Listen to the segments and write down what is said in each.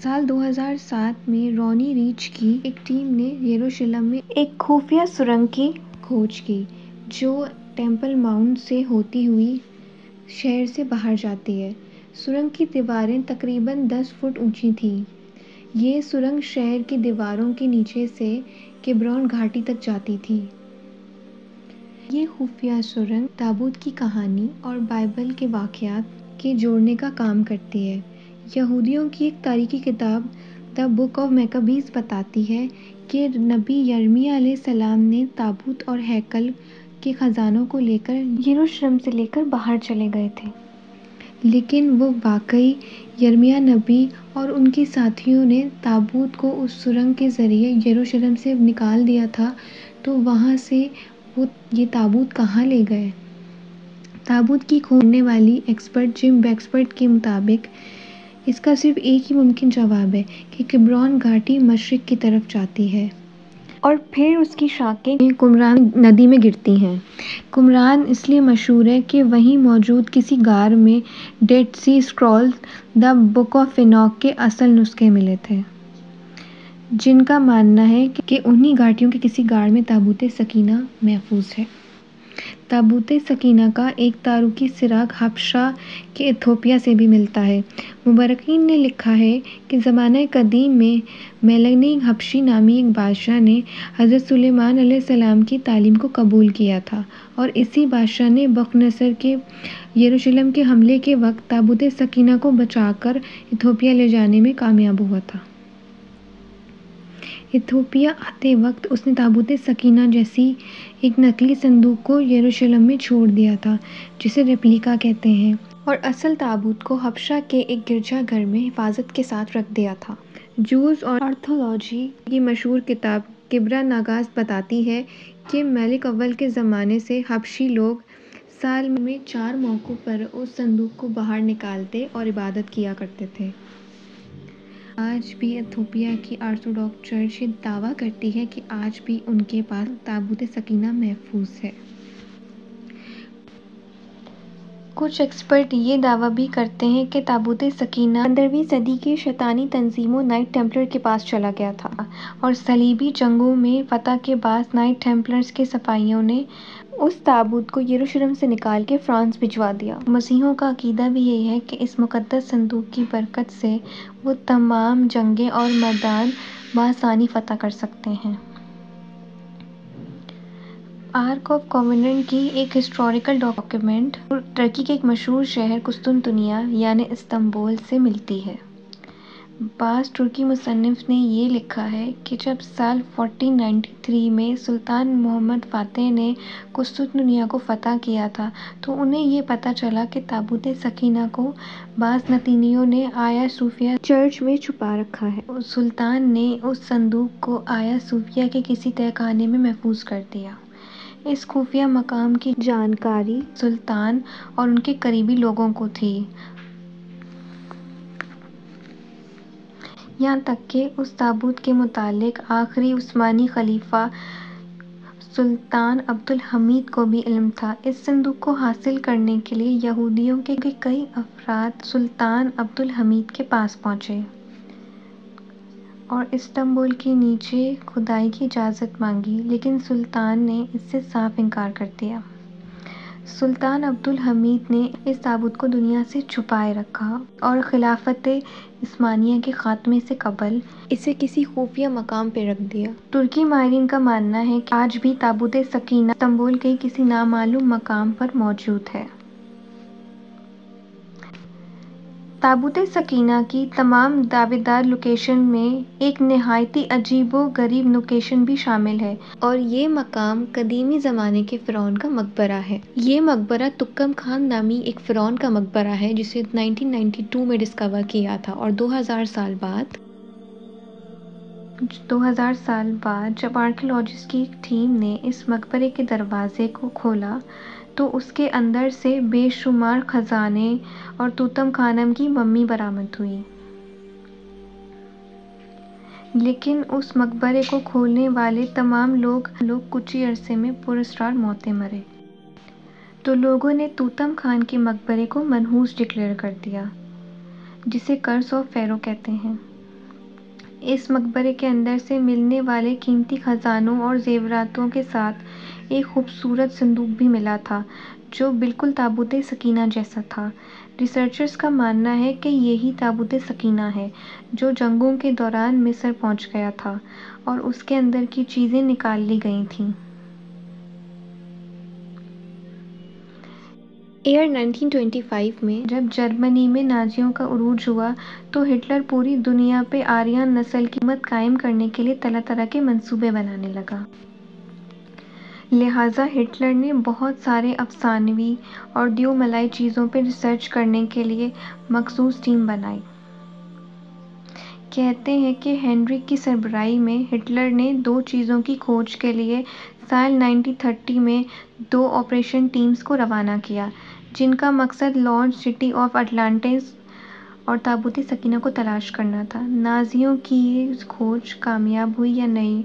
سال 2007 میں رونی ریچ کی ایک ٹیم نے یروشلم میں ایک خفیہ سرنگ کی کھوج کی جو ٹیمپل ماؤنٹ سے ہوتی ہوئی شہر سے باہر جاتی ہے۔ سرنگ کی دیواریں تقریباً 10 فٹ اونچی تھیں۔ یہ سرنگ شہر کی دیواروں کے نیچے سے کبرون گھاٹی تک جاتی تھی۔ یہ خفیہ سرنگ تابوت کی کہانی اور بائبل کے واقعات کے جوڑنے کا کام کرتی ہے۔ یہودیوں کی ایک تاریخی کتاب دی بک آف میکابیز بتاتی ہے کہ نبی یرمیہ علیہ السلام نے تابوت اور ہیکل کے خزانوں کو لے کر یروشلم سے لے کر باہر چلے گئے تھے، لیکن وہ واقعی یرمیہ نبی اور ان کے ساتھیوں نے تابوت کو اس سرنگ کے ذریعے یروشلم سے نکال دیا تھا، تو وہاں سے وہ یہ تابوت کہاں لے گئے؟ تابوت کی کھوج کرنے والی ایکسپرٹ جم بیکسفورڈ کے مطابق اس کا صرف ایک ہی ممکن جواب ہے کہ کبرون گھاٹی مشرق کی طرف جاتی ہے اور پھر اس کی شاخیں قمران ندی میں گرتی ہیں۔ قمران اس لیے مشہور ہے کہ وہیں موجود کسی غار میں Dead Sea Scrolls the Book of Enoch کے اصل نسخے ملے تھے، جن کا ماننا ہے کہ انہی گھاٹیوں کے کسی غار میں تابوت سکینہ محفوظ ہے۔ تابوت سکینہ کا ایک تاریخی سراغ حبشہ کے ایتھوپیا سے بھی ملتا ہے۔ مورخین نے لکھا ہے کہ زمانہ قدیم میں میلنی حبشی نامی ایک بادشاہ نے حضرت سلیمان علیہ السلام کی تعلیم کو قبول کیا تھا، اور اسی بادشاہ نے بختنصر کے یروشلم کے حملے کے وقت تابوت سکینہ کو بچا کر ایتھوپیا لے جانے میں کامیاب ہوا تھا۔ ایتھوپیا آتے وقت اس نے تابوت سکینہ جیسی ایک نقلی صندوق کو یروشلم میں چھوڑ دیا تھا، جسے ریپلیکا کہتے ہیں، اور اصل تابوت کو حبشہ کے ایک گرجا گھر میں حفاظت کے ساتھ رکھ دیا تھا۔ جوز اور آرتھولوجی کی مشہور کتاب کبرا ناگاست بتاتی ہے کہ ملک اول کے زمانے سے حبشی لوگ سال میں 4 موقعوں پر اس صندوق کو باہر نکالتے اور عبادت کیا کرتے تھے۔ آج بھی ایتھوپیا کی آرتھوڈاکس چرچ یہ دعویٰ کرتی ہے کہ آج بھی ان کے پاس تابوت سکینہ محفوظ ہے۔ کچھ ایکسپرٹ یہ دعویٰ بھی کرتے ہیں کہ تابوت سکینہ 15ویں صدی کی شیطانی تنظیموں نائٹ ٹیمپلر کے پاس چلا گیا تھا، اور صلیبی جنگوں میں فتح کے بعد نائٹ ٹیمپلرز کے سپاہیوں نے اس تابوت کو یروشلم سے نکال کے فرانس بھجوا دیا۔ مسیحیوں کا عقیدہ بھی یہ ہے کہ اس مقدس صندوق کی برکت سے وہ تمام جنگیں اور میدان بآسانی فتح کر سکتے ہیں۔ آرک آف کووننٹ کی ایک ہسٹوریکل ڈاکیومنٹ ترکی کے ایک مشہور شہر قسطنطنیہ یعنی استنبول سے ملتی ہے۔ بعض ترکی مصنف نے یہ لکھا ہے کہ جب سال 1493 میں سلطان محمد فاتح نے قسطنطنیہ کو فتح کیا تھا تو انہیں یہ پتہ چلا کہ تابوت سکینہ کو بازنطینیوں نے آیا صوفیہ چرچ میں چھپا رکھا ہے۔ سلطان نے اس صندوق کو آیا صوفیہ کے کسی تہہ خانے میں محفوظ کر دیا۔ اس خفیہ مقام کی جانکاری سلطان اور ان کے قریبی لوگوں کو تھی، یہاں تک کہ اس تابوت کے متعلق آخری عثمانی خلیفہ سلطان عبدالحمید کو بھی علم تھا۔ اس صندوق کو حاصل کرنے کے لیے یہودیوں کے کئی افراد سلطان عبدالحمید کے پاس پہنچے اور استنبول کے نیچے کھدائی کی اجازت مانگی، لیکن سلطان نے اس سے صاف انکار کر دیا۔ سلطان عبدالحمید نے اس تابوت کو دنیا سے چھپائے رکھا اور خلافت عثمانیہ کے خاتمے سے قبل اسے کسی خفیہ مقام پہ رکھ دیا۔ ترکی ماہرین کا ماننا ہے کہ آج بھی تابوت سکینہ استنبول کے کسی نامعلوم مقام پر موجود ہے۔ تابوت سکینہ کی تمام دعوے دار لوکیشن میں ایک نہایتی عجیب و غریب لوکیشن بھی شامل ہے، اور یہ مقام قدیمی زمانے کے فرعون کا مقبرہ ہے۔ یہ مقبرہ تکم خان نامی ایک فرعون کا مقبرہ ہے جسے 1992 میں ڈسکور کیا تھا، اور 2000 سال بعد جب آرکیالوجسٹ کی ایک ٹیم نے اس مقبرے کے دروازے کو کھولا تو اس کے اندر سے بے شمار خزانے اور توتن خامن کی ممی برآمد ہوئی، لیکن اس مقبرے کو کھولنے والے تمام لوگ کچھ ہی عرصے میں پراسرار موتیں مرے۔ تو لوگوں نے توتن خان کے مقبرے کو منحوس ڈکلیئر کر دیا، جسے کرس آف فیرو کہتے ہیں۔ اس مقبرے کے اندر سے ملنے والے قیمتی خزانوں اور زیوراتوں کے ساتھ ایک خوبصورت صندوق بھی ملا تھا جو بالکل تابوت سکینہ جیسا تھا۔ ریسرچرز کا ماننا ہے کہ یہی تابوت سکینہ ہے جو جنگوں کے دوران مصر پہنچ گیا تھا اور اس کے اندر کی چیزیں نکال لی گئی تھیں۔ ایئر 1925 میں جب جرمنی میں نازیوں کا عروج ہوا تو ہٹلر پوری دنیا پہ آریان نسل کی حکومت قائم کرنے کے لیے طرح طرح کے منصوبے بنانے لگا۔ لہٰذا ہٹلر نے بہت سارے افسانوی اور دیوملائی چیزوں پہ ریسرچ کرنے کے لیے مخصوص ٹیم بنائی۔ کہتے ہیں کہ ہینڈرک کی سربراہی میں ہٹلر نے 2 چیزوں کی کھوج کے لیے سال 1930 میں 2 آپریشن ٹیمز کو روانہ کیا جن کا مقصد لاسٹ سٹی آف اٹلانٹس اور تابوت سکینہ کو تلاش کرنا تھا۔ نازیوں کی یہ کھوج کامیاب ہوئی یا نہیں،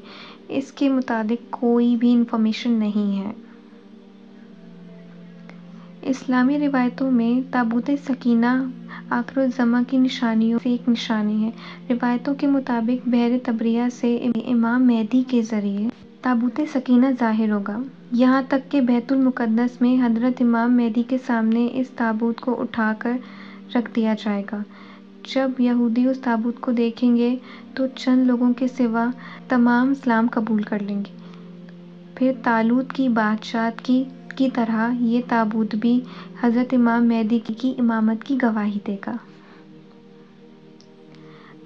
اس کے متعلق کوئی بھی انفارمیشن نہیں ہے۔ اسلامی روایتوں میں تابوت سکینہ آخر الزماں کی نشانیوں سے ایک نشانی ہے۔ روایتوں کے مطابق بحر طبریہ سے امام مہدی کے ذریعے تابوت سکینہ ظاہر ہوگا، یہاں تک کہ بیت المقدس میں حضرت امام مہدی کے سامنے اس تابوت کو اٹھا کر رکھ دیا جائے گا۔ جب یہودی اس تابوت کو دیکھیں گے تو چند لوگوں کے سوا تمام اسلام قبول کر لیں گے۔ پھر طالوت کی بادشاہت کی طرح یہ تابوت بھی حضرت امام مہدی کی امامت کی گواہی دے گا۔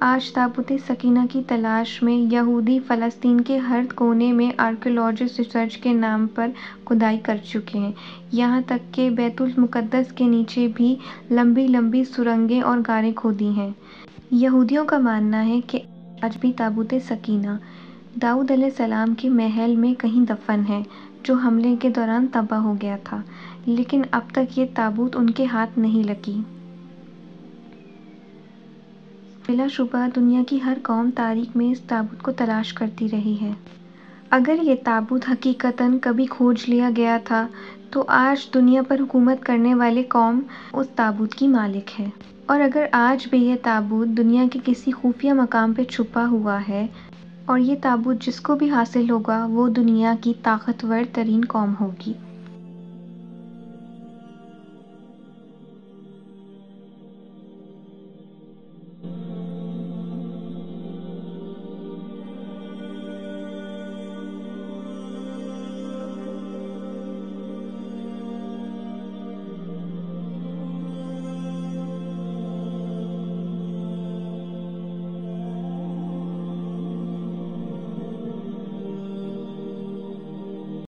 آج تابوت سکینہ کی تلاش میں یہودی فلسطین کے ہر کونے میں آرکیولوجسٹ ریسرچ کے نام پر کھدائی کر چکے ہیں، یہاں تک کہ بیت المقدس کے نیچے بھی لمبی لمبی سرنگیں اور غاریں کھودی ہیں۔ یہودیوں کا ماننا ہے کہ آج بھی تابوت سکینہ داؤد علیہ السلام کے محل میں کہیں دفن ہے جو حملے کے دوران تباہ ہو گیا تھا، لیکن اب تک یہ تابوت ان کے ہاتھ نہیں لگی۔ بلا شبہ دنیا کی ہر قوم تاریخ میں اس تابوت کو تلاش کرتی رہی ہے۔ اگر یہ تابوت حقیقتاً کبھی کھوج لیا گیا تھا تو آج دنیا پر حکومت کرنے والی قوم اس تابوت کی مالک ہے، اور اگر آج بھی یہ تابوت دنیا کے کسی خفیہ مقام پہ چھپا ہوا ہے اور یہ تابوت جس کو بھی حاصل ہوگا وہ دنیا کی طاقتور ترین قوم ہوگی۔